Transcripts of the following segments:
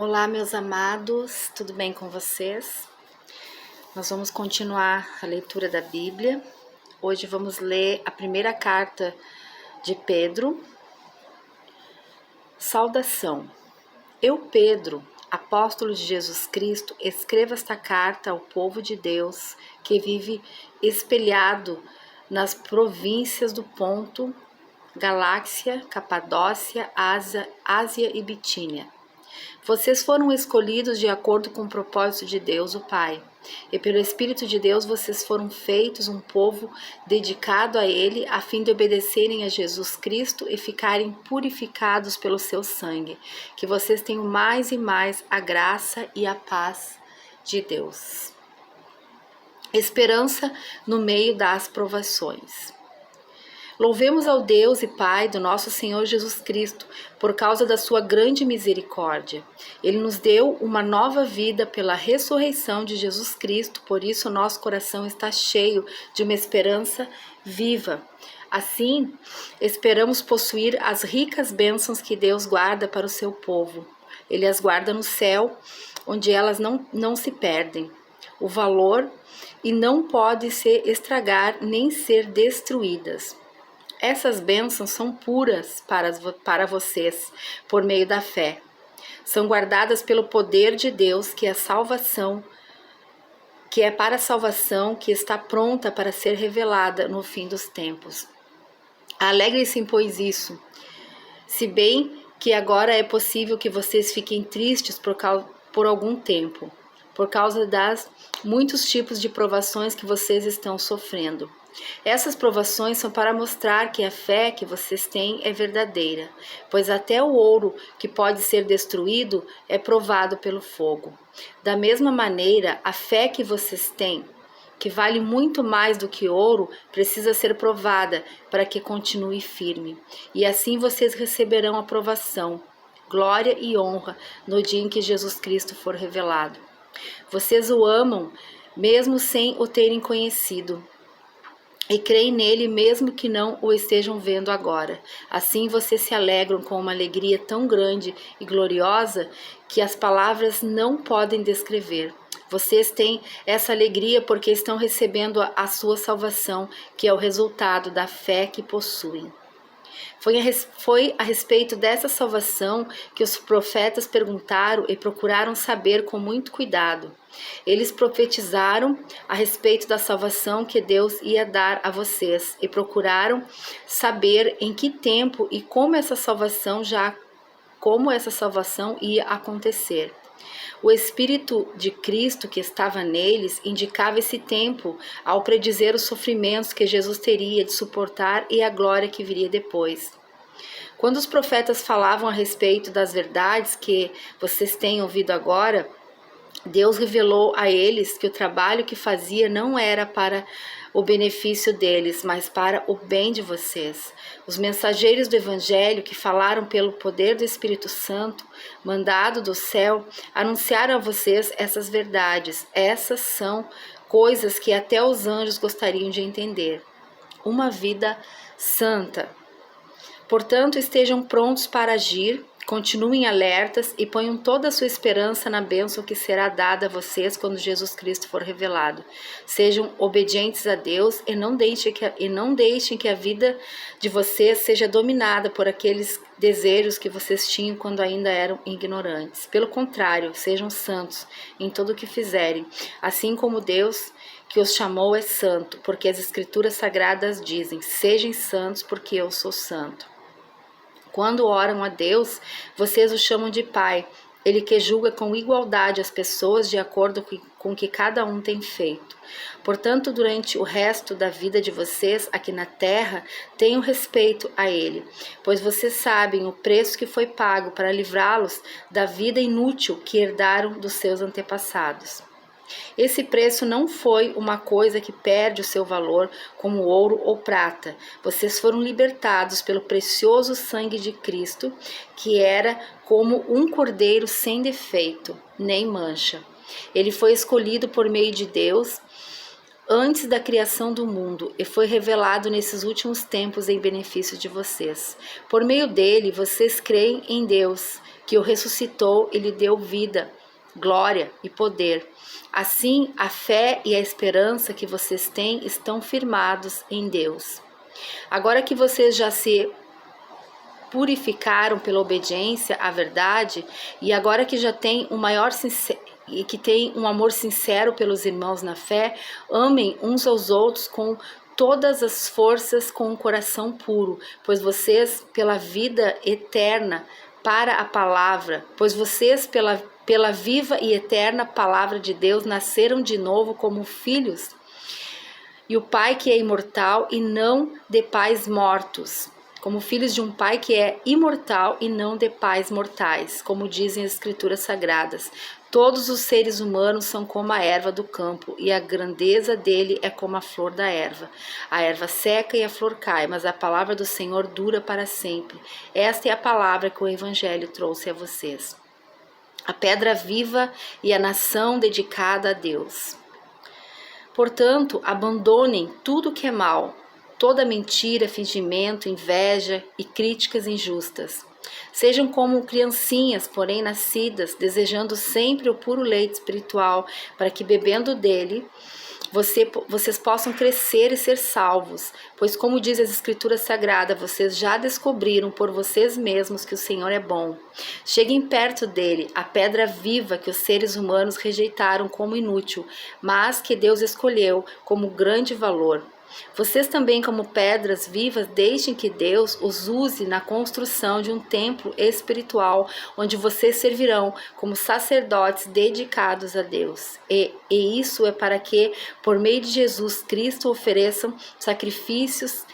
Olá, meus amados, tudo bem com vocês? Nós vamos continuar a leitura da Bíblia. Hoje vamos ler a primeira carta de Pedro. Saudação. Eu, Pedro, apóstolo de Jesus Cristo, escrevo esta carta ao povo de Deus que vive espalhado nas províncias do Ponto, Galácia, Capadócia, Ásia e Bitínia. Vocês foram escolhidos de acordo com o propósito de Deus, o Pai. E pelo Espírito de Deus vocês foram feitos um povo dedicado a Ele, a fim de obedecerem a Jesus Cristo e ficarem purificados pelo seu sangue. Que vocês tenham mais e mais a graça e a paz de Deus. Esperança no meio das provações. Louvemos ao Deus e Pai do nosso Senhor Jesus Cristo, por causa da sua grande misericórdia. Ele nos deu uma nova vida pela ressurreição de Jesus Cristo, por isso nosso coração está cheio de uma esperança viva. Assim, esperamos possuir as ricas bênçãos que Deus guarda para o seu povo. Ele as guarda no céu, onde elas não se perdem. O valor e não pode se estragar nem ser destruídas. Essas bênçãos são puras para vocês, por meio da fé. São guardadas pelo poder de Deus, que é para a salvação, que está pronta para ser revelada no fim dos tempos. Alegrem-se, pois, isso, se bem que agora é possível que vocês fiquem tristes por algum tempo, por causa das muitos tipos de provações que vocês estão sofrendo. Essas provações são para mostrar que a fé que vocês têm é verdadeira, pois até o ouro que pode ser destruído é provado pelo fogo. Da mesma maneira, a fé que vocês têm, que vale muito mais do que ouro, precisa ser provada para que continue firme. E assim vocês receberão aprovação, glória e honra no dia em que Jesus Cristo for revelado. Vocês o amam, mesmo sem o terem conhecido, e creem nele mesmo que não o estejam vendo agora. Assim vocês se alegram com uma alegria tão grande e gloriosa que as palavras não podem descrever. Vocês têm essa alegria porque estão recebendo a sua salvação, que é o resultado da fé que possuem. Foi a respeito dessa salvação que os profetas perguntaram e procuraram saber com muito cuidado. Eles profetizaram a respeito da salvação que Deus ia dar a vocês e procuraram saber em que tempo e como essa salvação ia acontecer. O Espírito de Cristo que estava neles indicava esse tempo ao predizer os sofrimentos que Jesus teria de suportar e a glória que viria depois. Quando os profetas falavam a respeito das verdades que vocês têm ouvido agora, Deus revelou a eles que o trabalho que fazia não era para o benefício deles, mas para o bem de vocês. Os mensageiros do Evangelho, que falaram pelo poder do Espírito Santo, mandado do céu, anunciaram a vocês essas verdades. Essas são coisas que até os anjos gostariam de entender. Uma vida santa. Portanto, estejam prontos para agir, continuem alertas e ponham toda a sua esperança na bênção que será dada a vocês quando Jesus Cristo for revelado. Sejam obedientes a Deus e não deixem que a vida de vocês seja dominada por aqueles desejos que vocês tinham quando ainda eram ignorantes. Pelo contrário, sejam santos em tudo o que fizerem, assim como Deus que os chamou é santo, porque as Escrituras Sagradas dizem: sejam santos porque eu sou santo. Quando oram a Deus, vocês o chamam de Pai, Ele que julga com igualdade as pessoas de acordo com o que cada um tem feito. Portanto, durante o resto da vida de vocês aqui na terra, tenham respeito a Ele, pois vocês sabem o preço que foi pago para livrá-los da vida inútil que herdaram dos seus antepassados. Esse preço não foi uma coisa que perde o seu valor como ouro ou prata. Vocês foram libertados pelo precioso sangue de Cristo, que era como um cordeiro sem defeito, nem mancha. Ele foi escolhido por meio de Deus antes da criação do mundo e foi revelado nesses últimos tempos em benefício de vocês. Por meio dele, vocês creem em Deus, que o ressuscitou e lhe deu vida, glória e poder. Assim, a fé e a esperança que vocês têm estão firmados em Deus. Agora que vocês já se purificaram pela obediência à verdade e agora que já têm e que tem um amor sincero pelos irmãos na fé, amem uns aos outros com todas as forças, com um coração puro, pois vocês pela vida eterna para a palavra, pois vocês pela viva e eterna palavra de Deus nasceram de novo como filhos. E o Pai que é imortal e não de pais mortos, como filhos de um Pai que é imortal e não de pais mortais, como dizem as Escrituras Sagradas. Todos os seres humanos são como a erva do campo, e a grandeza dele é como a flor da erva. A erva seca e a flor cai, mas a palavra do Senhor dura para sempre. Esta é a palavra que o Evangelho trouxe a vocês. A pedra viva e a nação dedicada a Deus. Portanto, abandonem tudo que é mal, toda mentira, fingimento, inveja e críticas injustas. Sejam como criancinhas, porém nascidas, desejando sempre o puro leite espiritual, para que bebendo dele, vocês possam crescer e ser salvos, pois como diz as Escrituras Sagradas, vocês já descobriram por vocês mesmos que o Senhor é bom. Cheguem perto dele, a pedra viva que os seres humanos rejeitaram como inútil, mas que Deus escolheu como grande valor. Vocês também, como pedras vivas, deixem que Deus os use na construção de um templo espiritual, onde vocês servirão como sacerdotes dedicados a Deus. E isso é para que, por meio de Jesus Cristo, ofereçam sacrifícios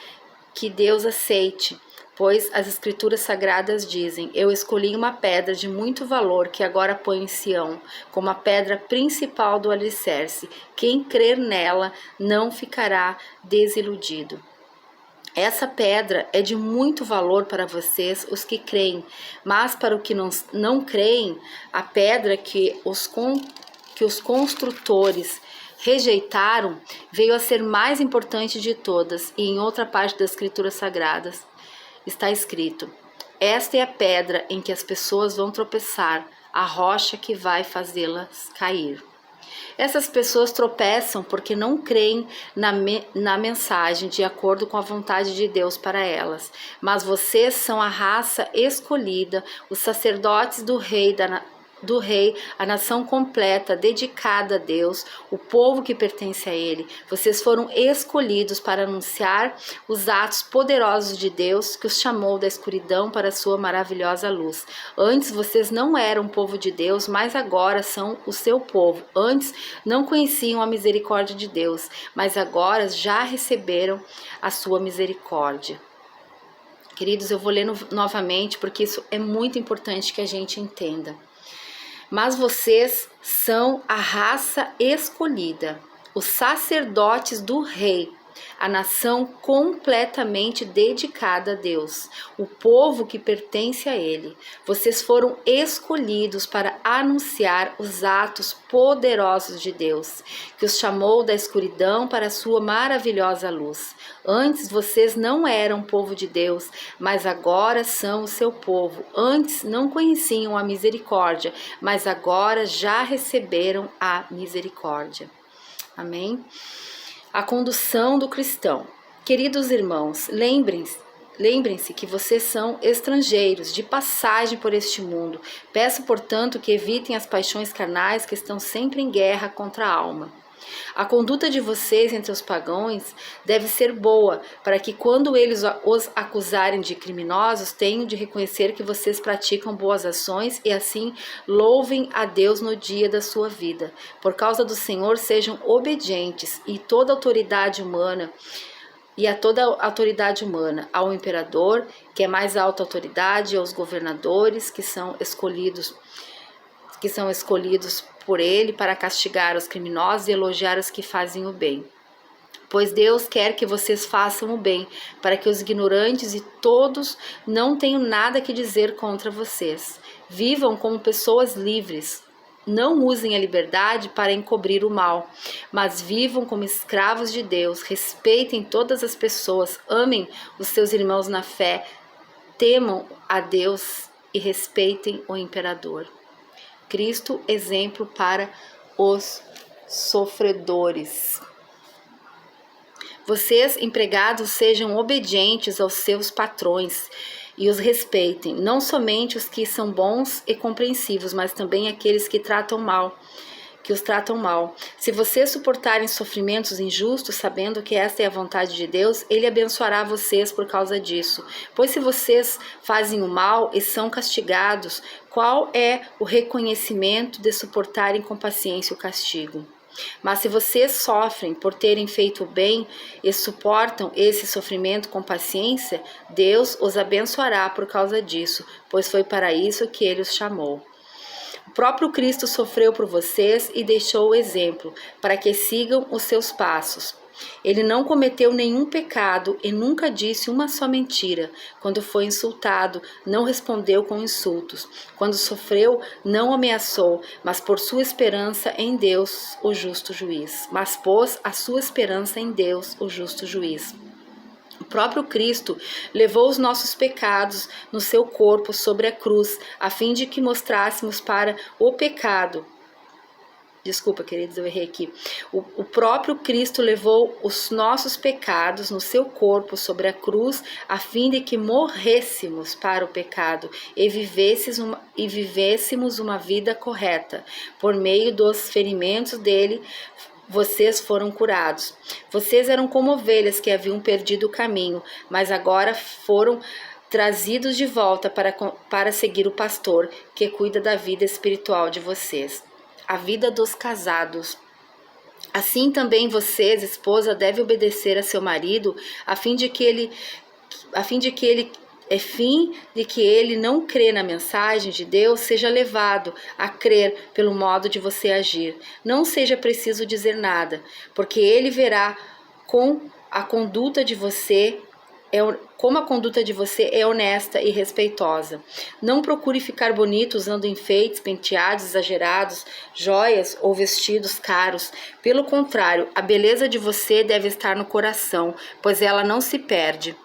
que Deus aceite. Pois as Escrituras Sagradas dizem: eu escolhi uma pedra de muito valor que agora ponho em Sião, como a pedra principal do alicerce. Quem crer nela não ficará desiludido. Essa pedra é de muito valor para vocês, os que creem, mas para os que não creem, a pedra que os construtores rejeitaram veio a ser mais importante de todas, e em outra parte das Escrituras Sagradas está escrito: esta é a pedra em que as pessoas vão tropeçar, a rocha que vai fazê-las cair. Essas pessoas tropeçam porque não creem na mensagem de acordo com a vontade de Deus para elas. Mas vocês são a raça escolhida, os sacerdotes do rei, a nação completa, dedicada a Deus, o povo que pertence a Ele. Vocês foram escolhidos para anunciar os atos poderosos de Deus, que os chamou da escuridão para a sua maravilhosa luz. Antes vocês não eram povo de Deus, mas agora são o seu povo. Antes não conheciam a misericórdia de Deus, mas agora já receberam a sua misericórdia. Queridos, eu vou ler novamente, porque isso é muito importante que a gente entenda. Mas vocês são a raça escolhida, os sacerdotes do rei, a nação completamente dedicada a Deus, o povo que pertence a Ele. Vocês foram escolhidos para anunciar os atos poderosos de Deus, que os chamou da escuridão para a sua maravilhosa luz. Antes vocês não eram povo de Deus, mas agora são o seu povo. Antes não conheciam a misericórdia, mas agora já receberam a misericórdia. Amém? A condução do cristão. Queridos irmãos, lembrem-se que vocês são estrangeiros, de passagem por este mundo. Peço, portanto, que evitem as paixões carnais que estão sempre em guerra contra a alma. A conduta de vocês entre os pagãos deve ser boa, para que quando eles os acusarem de criminosos, tenham de reconhecer que vocês praticam boas ações e assim louvem a Deus no dia da sua vida. Por causa do Senhor, sejam obedientes e toda autoridade humana ao imperador, que é mais alta autoridade, aos governadores que são escolhidos por ele para castigar os criminosos e elogiar os que fazem o bem. Pois Deus quer que vocês façam o bem, para que os ignorantes e todos não tenham nada que dizer contra vocês. Vivam como pessoas livres, Não usem a liberdade para encobrir o mal, mas vivam como escravos de Deus. Respeitem todas as pessoas, amem os seus irmãos na fé, temam a Deus e respeitem o imperador. Cristo, exemplo para os sofredores. Vocês, empregados, sejam obedientes aos seus patrões e os respeitem, não somente os que são bons e compreensivos, mas também aqueles que os tratam mal. Se vocês suportarem sofrimentos injustos, sabendo que esta é a vontade de Deus, Ele abençoará vocês por causa disso. Pois se vocês fazem o mal e são castigados, qual é o reconhecimento de suportarem com paciência o castigo? Mas se vocês sofrem por terem feito o bem e suportam esse sofrimento com paciência, Deus os abençoará por causa disso, pois foi para isso que Ele os chamou. O próprio Cristo sofreu por vocês e deixou o exemplo, para que sigam os seus passos. Ele não cometeu nenhum pecado e nunca disse uma só mentira. Quando foi insultado, não respondeu com insultos. Quando sofreu, não ameaçou, mas por sua esperança em Deus, o justo juiz. Mas pôs a sua esperança em Deus, o justo juiz. O próprio Cristo levou os nossos pecados no seu corpo sobre a cruz, a fim de que mostrássemos para o pecado. Desculpa, queridos, eu errei aqui. O próprio Cristo levou os nossos pecados no seu corpo sobre a cruz, a fim de que morrêssemos para o pecado e vivêssemos uma vida correta. Por meio dos ferimentos dele, vocês foram curados. Vocês eram como ovelhas que haviam perdido o caminho, mas agora foram trazidos de volta para seguir o pastor, que cuida da vida espiritual de vocês. A vida dos casados. Assim também vocês, esposa, devem obedecer a seu marido, a fim de que ele não crê na mensagem de Deus, seja levado a crer pelo modo de você agir. Não seja preciso dizer nada, porque ele verá como a conduta de você é honesta e respeitosa. Não procure ficar bonito usando enfeites, penteados exagerados, joias ou vestidos caros. Pelo contrário, a beleza de você deve estar no coração, pois ela não se perde.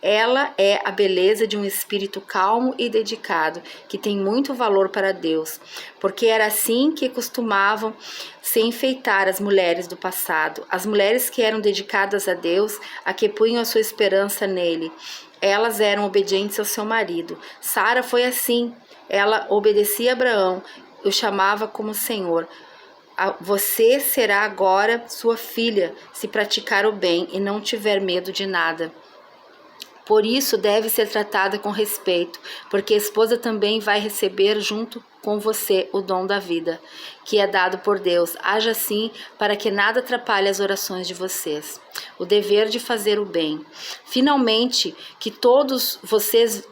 Ela é a beleza de um espírito calmo e dedicado, que tem muito valor para Deus, porque era assim que costumavam se enfeitar as mulheres do passado, as mulheres que eram dedicadas a Deus, a que punham a sua esperança nele. Elas eram obedientes ao seu marido. Sara foi assim, ela obedecia a Abraão, o chamava como Senhor. Você será agora sua filha, se praticar o bem e não tiver medo de nada. Por isso deve ser tratada com respeito, porque a esposa também vai receber junto com você o dom da vida, que é dado por Deus. Haja assim para que nada atrapalhe as orações de vocês. O dever de fazer o bem. Finalmente, que todos vocês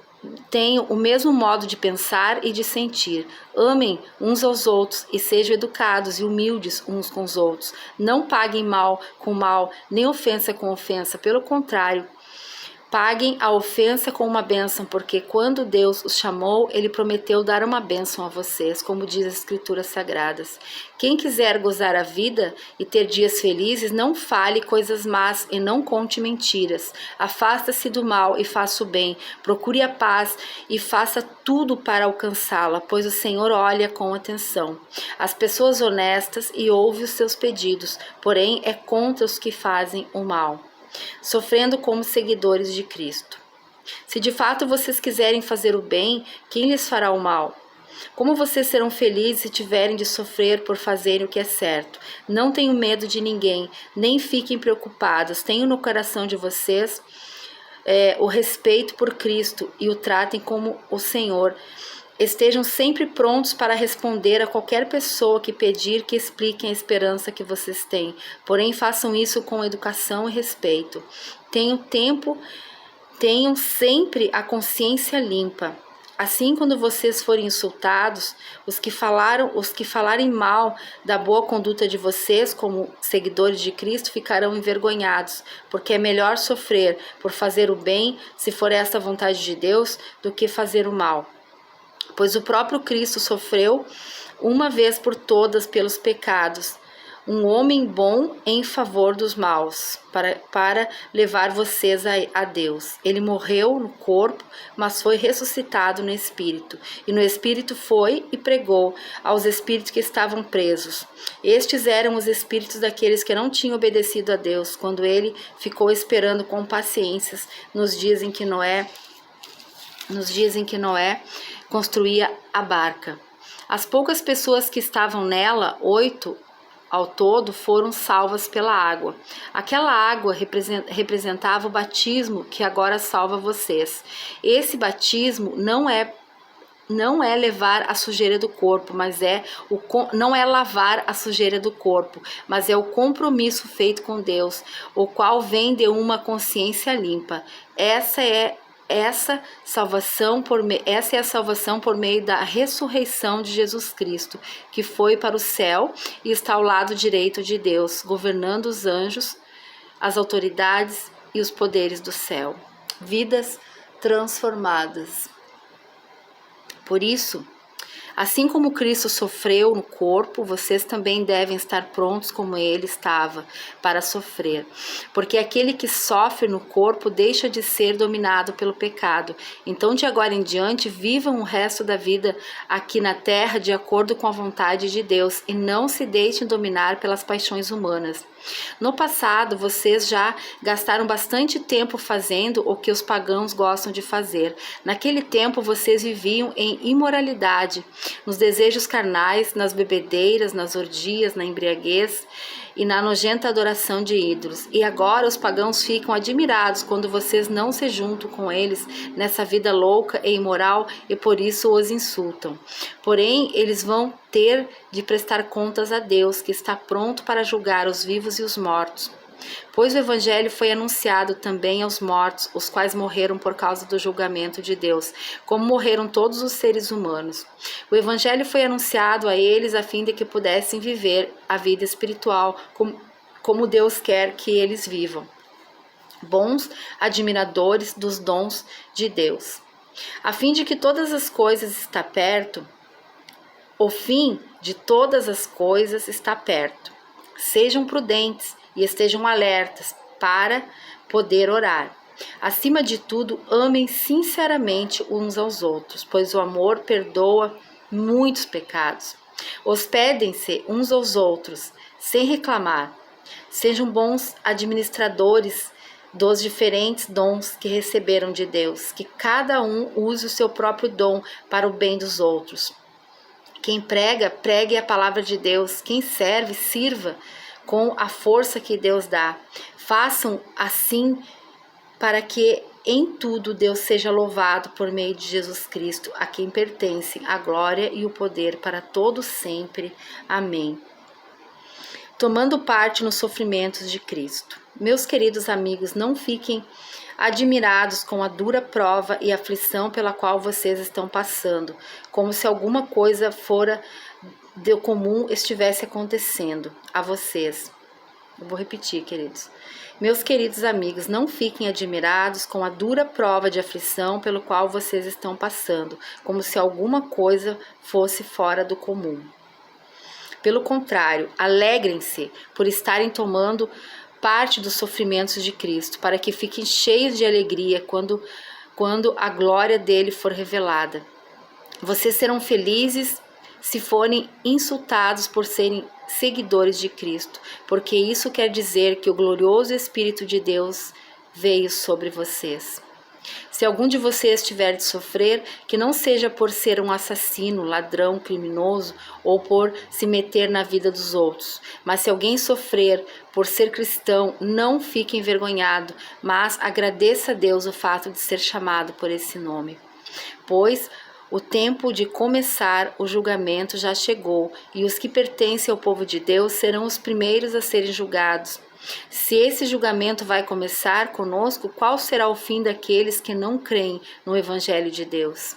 tenham o mesmo modo de pensar e de sentir. Amem uns aos outros e sejam educados e humildes uns com os outros. Não paguem mal com mal, nem ofensa com ofensa. Pelo contrário, paguem a ofensa com uma bênção, porque quando Deus os chamou, Ele prometeu dar uma bênção a vocês, como diz as Escrituras Sagradas. Quem quiser gozar a vida e ter dias felizes, não fale coisas más e não conte mentiras. Afasta-se do mal e faça o bem. Procure a paz e faça tudo para alcançá-la, pois o Senhor olha com atenção as pessoas honestas e ouve os seus pedidos, porém é contra os que fazem o mal. Sofrendo como seguidores de Cristo. Se de fato vocês quiserem fazer o bem, quem lhes fará o mal? Como vocês serão felizes se tiverem de sofrer por fazerem o que é certo? Não tenham medo de ninguém, nem fiquem preocupados. Tenham no coração de vocês o respeito por Cristo e o tratem como o Senhor. Estejam sempre prontos para responder a qualquer pessoa que pedir que expliquem a esperança que vocês têm. Porém, façam isso com educação e respeito. Tenham sempre a consciência limpa. Assim, quando vocês forem insultados, os que falarem mal da boa conduta de vocês como seguidores de Cristo ficarão envergonhados, porque é melhor sofrer por fazer o bem, se for esta a vontade de Deus, do que fazer o mal. Pois o próprio Cristo sofreu uma vez por todas pelos pecados, um homem bom em favor dos maus, para levar vocês a Deus. Ele morreu no corpo, mas foi ressuscitado no espírito. E no espírito foi e pregou aos espíritos que estavam presos. Estes eram os espíritos daqueles que não tinham obedecido a Deus, quando ele ficou esperando com paciência nos dias em que Noé construía a barca. As poucas pessoas que estavam nela, 8 ao todo, foram salvas pela água. Aquela água representava o batismo que agora salva vocês. Esse batismo não é levar a sujeira do corpo, não é lavar a sujeira do corpo, mas é o compromisso feito com Deus, o qual vem de uma consciência limpa. Essa é a salvação por meio da ressurreição de Jesus Cristo, que foi para o céu e está ao lado direito de Deus, governando os anjos, as autoridades e os poderes do céu. Vidas transformadas. Por isso, assim como Cristo sofreu no corpo, vocês também devem estar prontos como ele estava para sofrer. Porque aquele que sofre no corpo deixa de ser dominado pelo pecado. Então, de agora em diante, vivam o resto da vida aqui na terra de acordo com a vontade de Deus e não se deixem dominar pelas paixões humanas. No passado, vocês já gastaram bastante tempo fazendo o que os pagãos gostam de fazer. Naquele tempo, vocês viviam em imoralidade, nos desejos carnais, nas bebedeiras, nas orgias, na embriaguez e na nojenta adoração de ídolos. E agora os pagãos ficam admirados quando vocês não se juntam com eles nessa vida louca e imoral e por isso os insultam. Porém, eles vão ter de prestar contas a Deus, que está pronto para julgar os vivos e os mortos. Pois o Evangelho foi anunciado também aos mortos, os quais morreram por causa do julgamento de Deus, como morreram todos os seres humanos. O Evangelho foi anunciado a eles a fim de que pudessem viver a vida espiritual como Deus quer que eles vivam, bons admiradores dos dons de Deus. A fim de que todas as coisas está perto, o fim de todas as coisas está perto. Sejam prudentes e estejam alertas para poder orar. Acima de tudo, amem sinceramente uns aos outros, pois o amor perdoa muitos pecados. Hospedem-se uns aos outros, sem reclamar. Sejam bons administradores dos diferentes dons que receberam de Deus, que cada um use o seu próprio dom para o bem dos outros. Quem prega, pregue a palavra de Deus. Quem serve, sirva com a força que Deus dá. Façam assim para que em tudo Deus seja louvado por meio de Jesus Cristo, a quem pertencem a glória e o poder para todos sempre. Amém. Tomando parte nos sofrimentos de Cristo. Meus queridos amigos, não fiquem admirados com a dura prova e aflição pela qual vocês estão passando, como se alguma coisa fora do comum estivesse acontecendo a vocês. Eu vou repetir, queridos. Meus queridos amigos, não fiquem admirados com a dura prova de aflição pelo qual vocês estão passando, como se alguma coisa fosse fora do comum. Pelo contrário, alegrem-se por estarem tomando parte dos sofrimentos de Cristo, para que fiquem cheios de alegria quando a glória dele for revelada. Vocês serão felizes se forem insultados por serem seguidores de Cristo, porque isso quer dizer que o glorioso Espírito de Deus veio sobre vocês. Se algum de vocês tiver de sofrer, que não seja por ser um assassino, ladrão, criminoso ou por se meter na vida dos outros. Mas se alguém sofrer por ser cristão, não fique envergonhado, mas agradeça a Deus o fato de ser chamado por esse nome. Pois o tempo de começar o julgamento já chegou, e os que pertencem ao povo de Deus serão os primeiros a serem julgados. Se esse julgamento vai começar conosco, qual será o fim daqueles que não creem no Evangelho de Deus?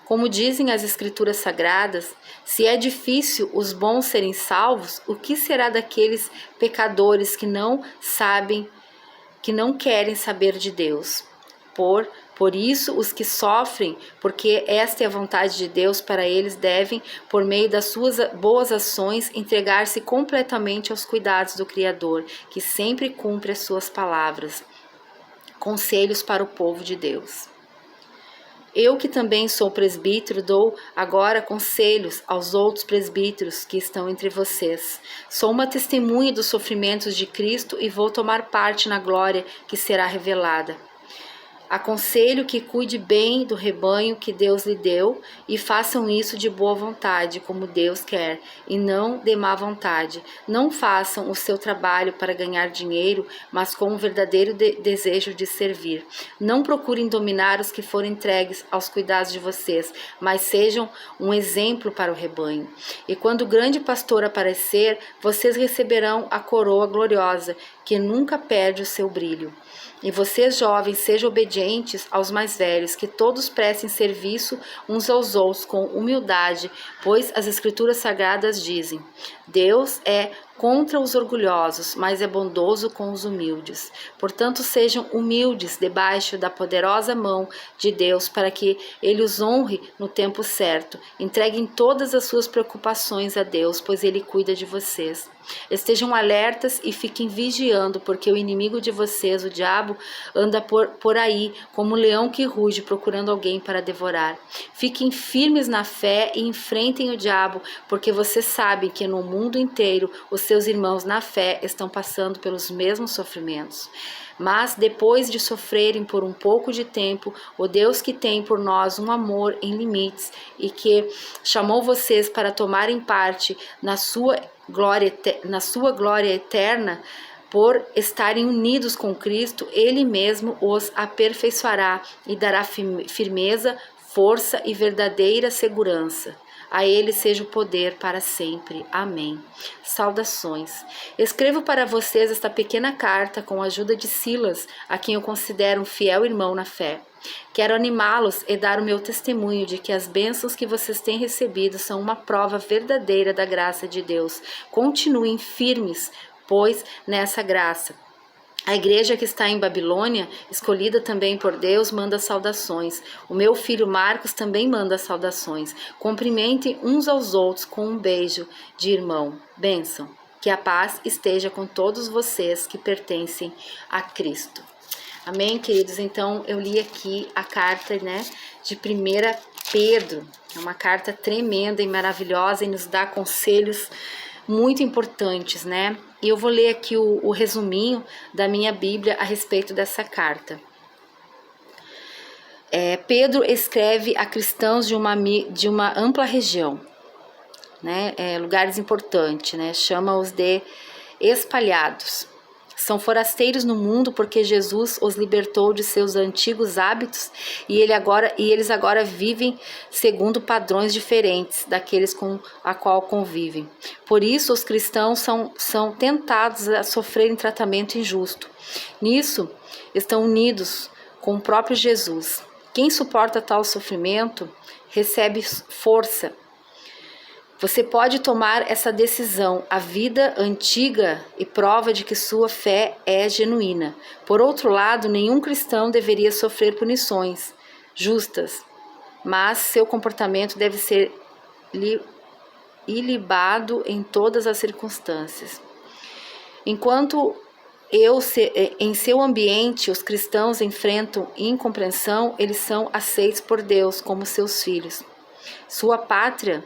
Como dizem as Escrituras Sagradas, se é difícil os bons serem salvos, o que será daqueles pecadores que não sabem, que não querem saber de Deus? Por Por isso, os que sofrem, porque esta é a vontade de Deus para eles, devem, por meio das suas boas ações, entregar-se completamente aos cuidados do Criador, que sempre cumpre as suas palavras. Conselhos para o povo de Deus. Eu, que também sou presbítero, dou agora conselhos aos outros presbíteros que estão entre vocês. Sou uma testemunha dos sofrimentos de Cristo e vou tomar parte na glória que será revelada. Aconselho que cuide bem do rebanho que Deus lhe deu e façam isso de boa vontade, como Deus quer, e não de má vontade. Não façam o seu trabalho para ganhar dinheiro, mas com um verdadeiro desejo de servir. Não procurem dominar os que forem entregues aos cuidados de vocês, mas sejam um exemplo para o rebanho. E quando o grande pastor aparecer, vocês receberão a coroa gloriosa, que nunca perde o seu brilho. E vocês, jovens, sejam obedientes aos mais velhos, que todos prestem serviço uns aos outros com humildade, pois as Escrituras Sagradas dizem: Deus é contra os orgulhosos, mas é bondoso com os humildes. Portanto, sejam humildes debaixo da poderosa mão de Deus, para que Ele os honre no tempo certo. Entreguem todas as suas preocupações a Deus, pois Ele cuida de vocês. Estejam alertas e fiquem vigiando, porque o inimigo de vocês, o diabo, anda por aí como um leão que ruge, procurando alguém para devorar. Fiquem firmes na fé e enfrentem o diabo, porque vocês sabem que no mundo inteiro os seus irmãos na fé estão passando pelos mesmos sofrimentos. Mas depois de sofrerem por um pouco de tempo, o Deus que tem por nós um amor em limites e que chamou vocês para tomarem parte na sua glória eterna, por estarem unidos com Cristo, Ele mesmo os aperfeiçoará e dará firmeza, força e verdadeira segurança. A Ele seja o poder para sempre. Amém. Saudações. Escrevo para vocês esta pequena carta com a ajuda de Silas, a quem eu considero um fiel irmão na fé. Quero animá-los e dar o meu testemunho de que as bênçãos que vocês têm recebido são uma prova verdadeira da graça de Deus. Continuem firmes, pois, nessa graça. A igreja que está em Babilônia, escolhida também por Deus, manda saudações. O meu filho Marcos também manda saudações. Cumprimentem uns aos outros com um beijo de irmão. Bênção. Que a paz esteja com todos vocês que pertencem a Cristo. Amém, queridos? Então, eu li aqui a carta, de 1 Pedro. É uma carta tremenda e maravilhosa e nos dá conselhos muito importantes, E eu vou ler aqui o resuminho da minha Bíblia a respeito dessa carta. Pedro escreve a cristãos de uma ampla região, lugares importantes, chama-os de espalhados. São forasteiros no mundo porque Jesus os libertou de seus antigos hábitos e eles agora vivem segundo padrões diferentes daqueles com a qual convivem. Por isso, os cristãos são tentados a sofrerem tratamento injusto. Nisso, estão unidos com o próprio Jesus. Quem suporta tal sofrimento recebe força. Você pode tomar essa decisão, a vida antiga e prova de que sua fé é genuína. Por outro lado, nenhum cristão deveria sofrer punições justas, mas seu comportamento deve ser ilibado em todas as circunstâncias. Enquanto em seu ambiente os cristãos enfrentam incompreensão, eles são aceitos por Deus como seus filhos. Sua pátria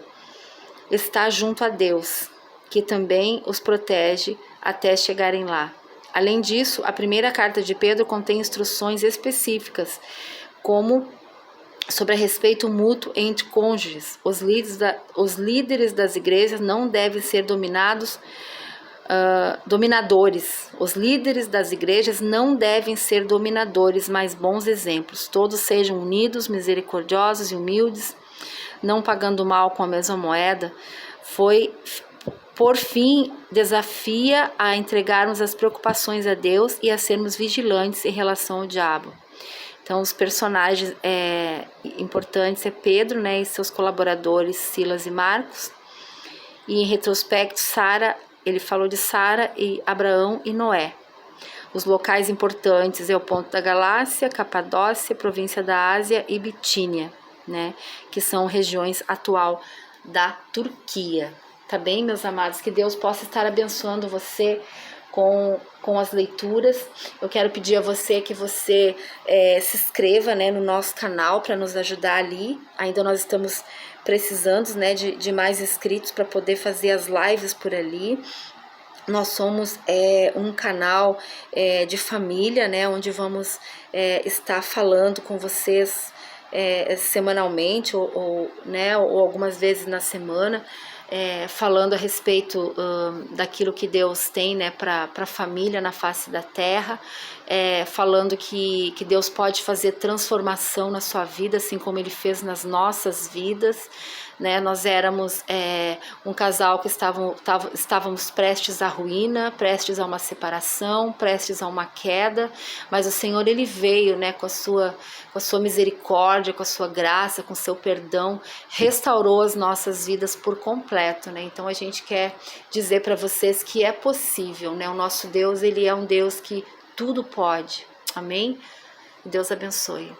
está junto a Deus, que também os protege até chegarem lá. Além disso, a primeira carta de Pedro contém instruções específicas, como sobre respeito mútuo entre cônjuges. Os líderes das igrejas não devem ser dominadores. Os líderes das igrejas não devem ser dominadores, mas bons exemplos. Todos sejam unidos, misericordiosos e humildes, não pagando mal com a mesma moeda. Por fim, desafia a entregarmos as preocupações a Deus e a sermos vigilantes em relação ao diabo. Então, os personagens importantes é Pedro, e seus colaboradores Silas e Marcos. E em retrospecto, ele falou de Sara e Abraão e Noé. Os locais importantes é o Ponto da Galácia, Capadócia, Província da Ásia e Bitínia, né? Que são regiões atual da Turquia. Tá bem, meus amados? Que Deus possa estar abençoando você com as leituras. Eu quero pedir a você que você se inscreva, né, no nosso canal para nos ajudar ali. Ainda nós estamos precisando, né, de mais inscritos para poder fazer as lives por ali. Nós somos um canal de família, né, onde vamos estar falando com vocês semanalmente ou algumas vezes na semana, falando a respeito daquilo que Deus tem, né, para a família na face da terra, falando que Deus pode fazer transformação na sua vida, assim como Ele fez nas nossas vidas, né? Nós éramos um casal que estávamos prestes à ruína, prestes a uma separação, prestes a uma queda, mas o Senhor, Ele veio, né, com a sua misericórdia, com a sua graça, com o seu perdão, restaurou as nossas vidas por completo, né? Então a gente quer dizer para vocês que é possível, né? O nosso Deus, Ele é um Deus que tudo pode. Amém? Deus abençoe.